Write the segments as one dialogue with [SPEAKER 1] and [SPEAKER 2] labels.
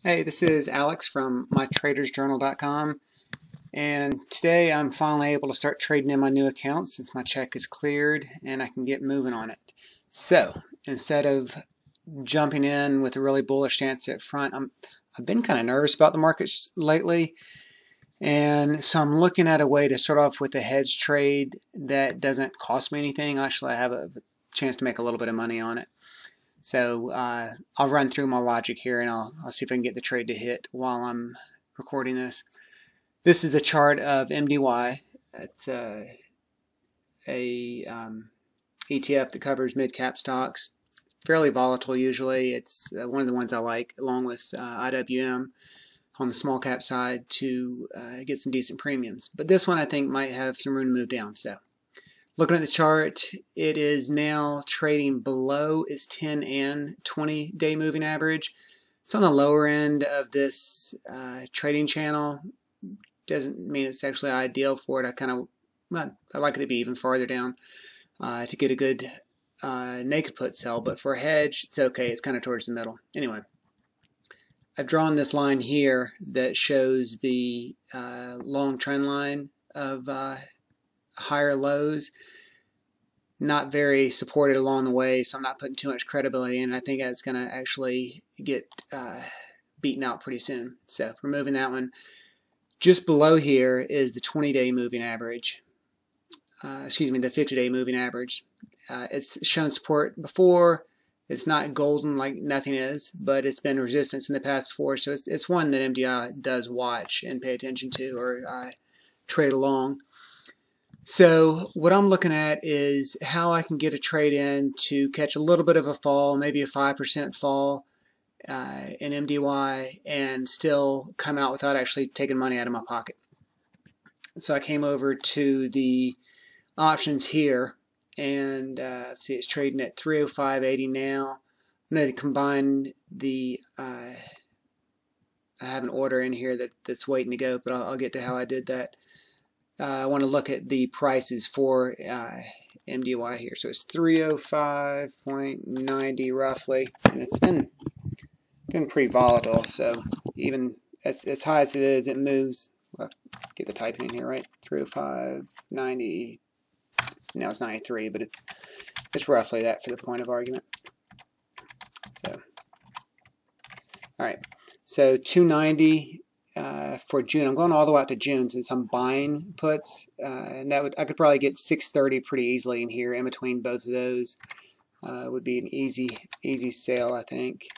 [SPEAKER 1] Hey, this is Alex from mytradersjournal.com, and today I'm finally able to start trading in my new account since my check is cleared and I can get moving on it. So instead of jumping in with a really bullish stance up front, I've been kind of nervous about the markets lately, and so I'm looking at a way to start off with a hedge trade that doesn't cost me anything. Actually, I have a chance to make a little bit of money on it. So I'll run through my logic here and I'll see if I can get the trade to hit while I'm recording this. This is a chart of MDY. It's a ETF that covers mid-cap stocks. Fairly volatile usually. It's one of the ones I like, along with IWM on the small cap side to get some decent premiums. But this one I think might have some room to move down. So looking at the chart, it is now trading below its 10 and 20 day moving average. It's on the lower end of this trading channel. Doesn't mean it's actually ideal for it. I like it to be even farther down to get a good naked put sell, but for a hedge, it's okay. It's kind of towards the middle. Anyway, I've drawn this line here that shows the long trend line of higher lows. Not very supported along the way, so I'm not putting too much credibility in. I think that's going to actually get beaten out pretty soon. So removing that one. Just below here is the 20-day moving average. The 50-day moving average. It's shown support before. It's not golden like nothing is, but it's been resistance in the past before, so it's one that MDY does watch and pay attention to or trade along. So what I'm looking at is how I can get a trade in to catch a little bit of a fall, maybe a 5% fall in MDY, and still come out without actually taking money out of my pocket. So I came over to the options here, and see, it's trading at 305.80 now. I'm going to combine the I have an order in here that's waiting to go, but I'll get to how I did that. I want to look at the prices for MDY here. So it's 305.90 roughly, and it's been pretty volatile. So even as high as it is, it moves. Well, get the typing in here right. 305.90. Now it's 93, but it's roughly that for the point of argument. So all right. So 290. For June, I'm going all the way out to June since I'm buying puts, and I could probably get 630 pretty easily in here. In between both of those would be an easy sale, I think.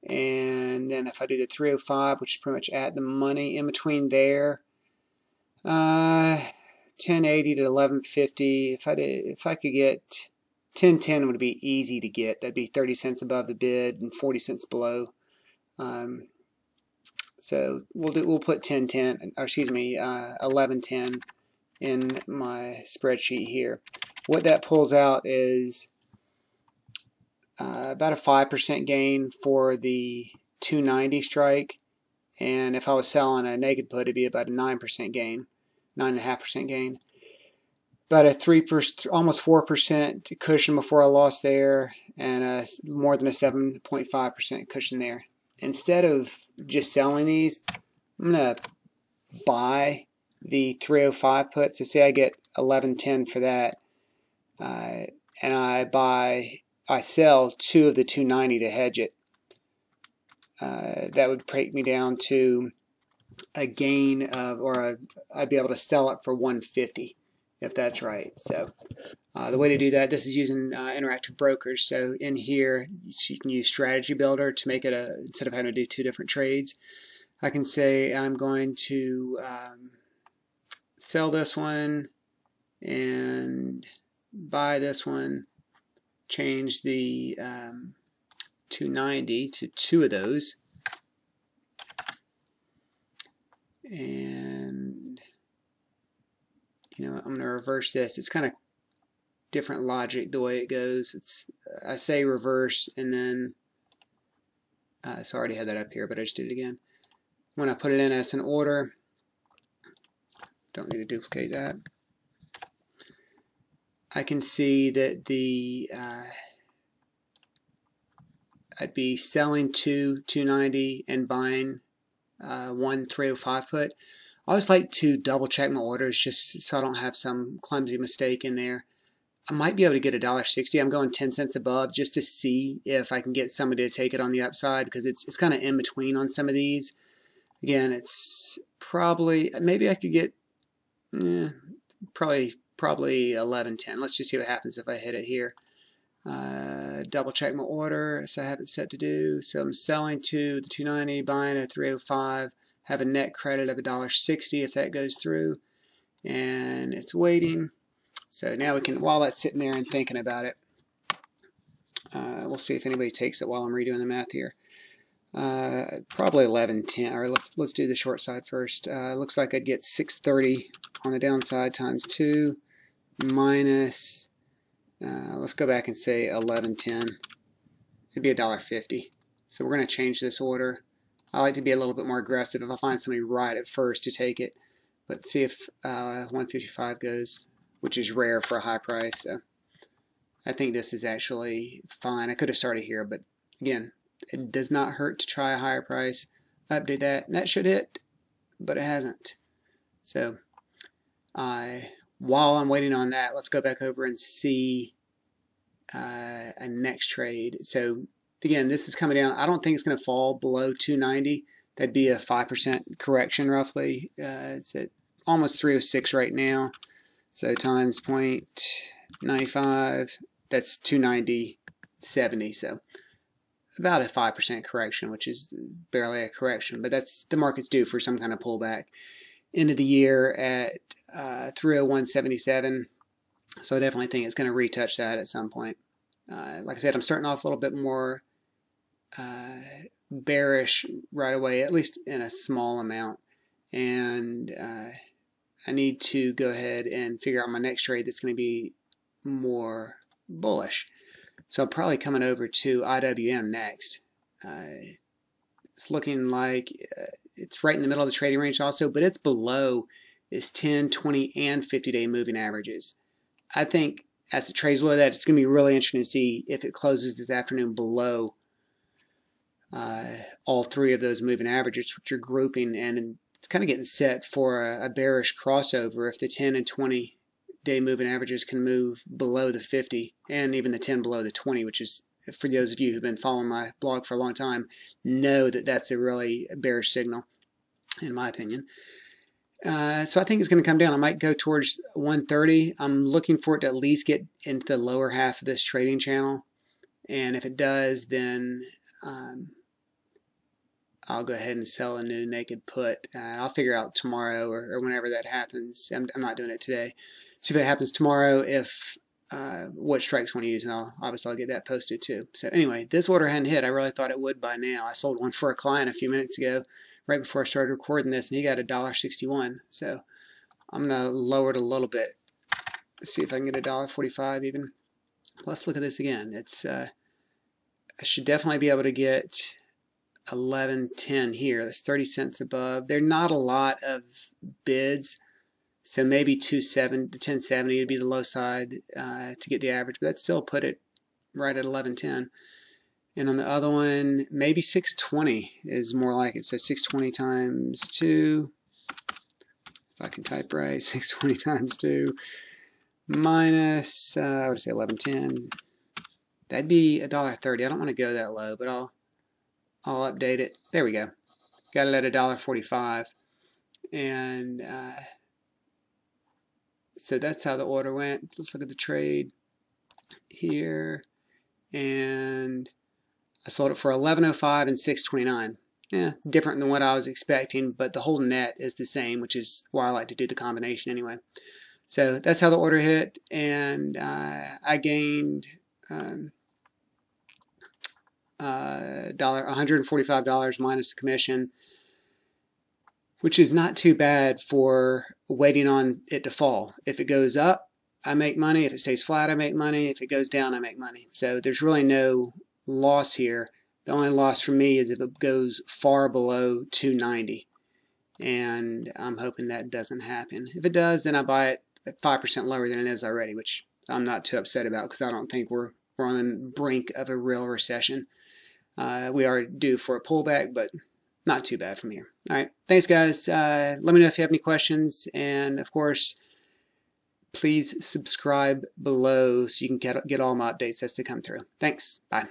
[SPEAKER 1] And then if I do the 305, which is pretty much at the money, in between there, 1080 to 1150. If I could get 1010, would be easy to get. That'd be 30 cents above the bid and 40 cents below. So we'll put 1110 in my spreadsheet here. What that pulls out is about a 5% gain for the 290 strike, and if I was selling a naked put, it'd be about a 9% gain, 9.5% gain. About a 3%, almost 4% cushion before I lost there, and more than a 7.5% cushion there. Instead of just selling these, I'm going to buy the 305 put. So say I get 1110 for that, and I sell 2 of the 290 to hedge it. That would break me down to a gain of, I'd be able to sell it for 150 if that's right. So the way to do that, this is using interactive brokers. So in here, you can use Strategy Builder to make it instead of having to do 2 different trades. I can say I'm going to sell this one and buy this one, change the 290 to 2 of those, and I'm going to reverse this. It's kind of different logic the way it goes. I say reverse, and then so I already had that up here, but I just did it again. When I put it in as an order, don't need to duplicate that. I can see that the I'd be selling 290 and buying 305 put. I always like to double check my orders just so I don't have some clumsy mistake in there. I might be able to get $1.60. I'm going 10 cents above just to see if I can get somebody to take it on the upside, because it's kind of in between on some of these. Again, it's probably, maybe I could get probably 11.10. Let's just see what happens if I hit it here. Double check my order, so I have it set to do. So I'm selling to the 290, buying at 305, have a net credit of $1.60 if that goes through, and it's waiting. So now we can, while that's sitting there and thinking about it, we'll see if anybody takes it while I'm redoing the math here. Probably 11.10, or let's do the short side first. Looks like I'd get 630 on the downside times 2 minus, let's go back and say 11.10. It'd be $1.50. So we're going to change this order. I like to be a little bit more aggressive if I find somebody right at first to take it. Let's see if 155 goes, which is rare for a high price. So I think this is actually fine. I could have started here, but again, it does not hurt to try a higher price. Update that, and that should hit, but it hasn't. So while I'm waiting on that, let's go back over and see a next trade. So again, this is coming down. I don't think it's going to fall below 290. That'd be a 5% correction roughly. It's at almost 306 right now. So times 0.95, that's 290.70. So about a 5% correction, which is barely a correction, but that's the market's due for some kind of pullback. End of the year at 301.77. So I definitely think it's going to retouch that at some point. Like I said, I'm starting off a little bit more bearish right away, at least in a small amount. And I need to go ahead and figure out my next trade that's going to be more bullish. So I'm probably coming over to IWM next. It's looking like it's right in the middle of the trading range also, but it's below its 10, 20, and 50-day moving averages. I think as it trades below that, it's going to be really interesting to see if it closes this afternoon below all three of those moving averages, which are grouping, and it's kind of getting set for a bearish crossover if the 10 and 20-day moving averages can move below the 50 and even the 10 below the 20, which is, for those of you who've been following my blog for a long time, know that that's a really bearish signal, in my opinion. So I think it's going to come down. I might go towards 130. I'm looking for it to at least get into the lower half of this trading channel. And if it does, then I'll go ahead and sell a new naked put. I'll figure out tomorrow or whenever that happens. I'm not doing it today. See if it happens tomorrow, if what strikes want to use, and obviously I'll get that posted too. So anyway, this order hadn't hit. I really thought it would by now. I sold one for a client a few minutes ago, right before I started recording this, and he got $1.61. So I'm going to lower it a little bit. Let's see if I can get $1.45 even. Let's look at this again. It's I should definitely be able to get 11.10 here. That's 30 cents above. There are not a lot of bids, so maybe 10.70 would be the low side to get the average, but that still put it right at 11.10. And on the other one, maybe 620 is more like it. So 620 times 2, if I can type right, 620 times 2 minus, I would say 11.10. That'd be $1.30. I don't want to go that low, but I'll update it. There we go. Got it at $1.45. And so that's how the order went. Let's look at the trade here. And I sold it for $11.05 and $6.29. Yeah, different than what I was expecting, but the whole net is the same, which is why I like to do the combination anyway. So that's how the order hit, and I gained $145 minus the commission, which is not too bad for waiting on it to fall. If it goes up, I make money. If it stays flat, I make money. If it goes down, I make money. So there's really no loss here. The only loss for me is if it goes far below 290, and I'm hoping that doesn't happen. If it does, then I buy it at 5% lower than it is already, which I'm not too upset about because I don't think we're on the brink of a real recession. We are due for a pullback, but not too bad from here. All right, thanks guys. Let me know if you have any questions, and of course, please subscribe below so you can get all my updates as they come through. Thanks. Bye.